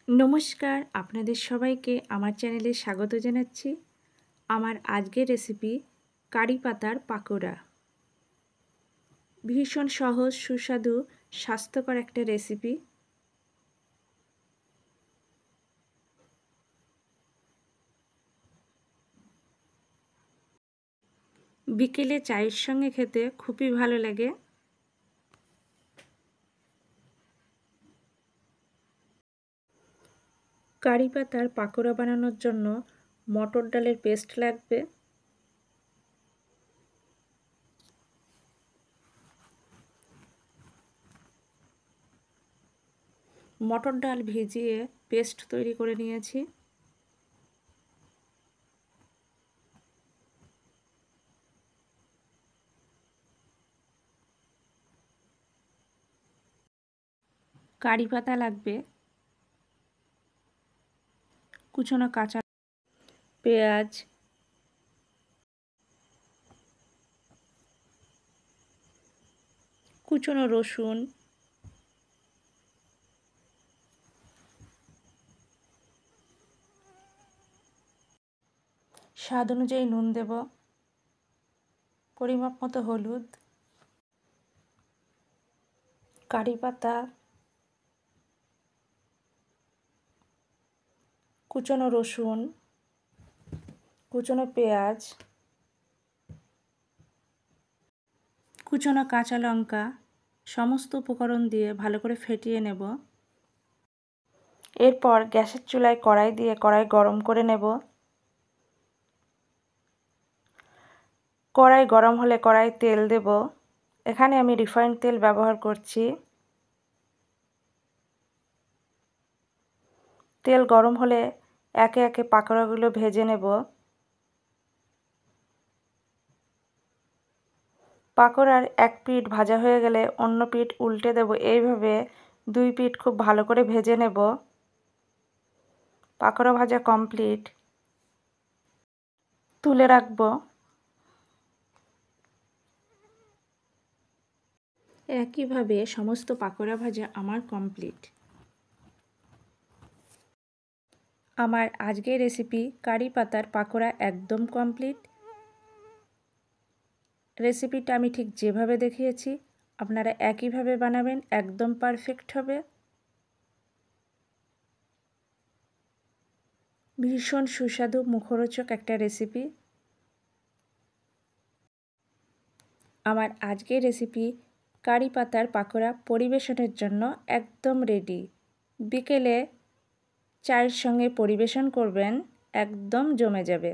নমস্কার, আপনাদের সবাইকে আমার চ্যানেলে স্বাগত জানাচ্ছি। আমার আজকের রেসিপি কারি পাতার পাকোড়া। ভীষণ সহজ, সুস্বাদু, স্বাস্থ্যকর একটা রেসিপি। বিকেলে চায়ের সঙ্গে খেতে খুবই ভালো লাগে। কারি পাতার পাকোড়া বানানোর জন্য মটর ডালের পেস্ট লাগবে, মটর ডাল ভিজিয়ে পেস্ট তৈরি করে নিয়েছি। কারি পাতা লাগবে, কুচনো কাঁচা পেঁয়াজ, কুচনো রসুন, স্বাদ অনুযায়ী নুন দেব, পরিমাপ মতো হলুদ, কারি পাতা, কুচনো রসুন, কুচনো পেঁয়াজ, কুচনো কাঁচা লঙ্কা সমস্ত উপকরণ দিয়ে ভালো করে ফেটিয়ে নেব। এরপর গ্যাসের চুলায় কড়াই দিয়ে কড়াই গরম করে নেব। কড়াই গরম হলে কড়াই তেল দেব। এখানে আমি রিফাইন্ড তেল ব্যবহার করছি। তেল গরম হলে একে একে পাকোড়াগুলো ভেজে নেব। পাকোড়ার এক পিঠ ভাজা হয়ে গেলে অন্য পিঠ উল্টে দেব। এইভাবে দুই পিঠ খুব ভালো করে ভেজে নেব। পাকোড়া ভাজা কমপ্লিট, তুলে রাখব। একইভাবে সমস্ত পাকোড়া ভাজা আমার কমপ্লিট। আমার আজকের রেসিপি কারি পাতার পাকোড়া একদম কমপ্লিট। রেসিপিটা আমি ঠিক যেভাবে দেখিয়েছি আপনারা একইভাবে বানাবেন, একদম পারফেক্ট হবে। ভীষণ সুস্বাদু, মুখরোচক একটা রেসিপি। আমার আজকের রেসিপি কারি পাতার পাকোড়া পরিবেশনের জন্য একদম রেডি। বিকেলে চায়ের সঙ্গে পরিবেশন করবেন, একদম জমে যাবে।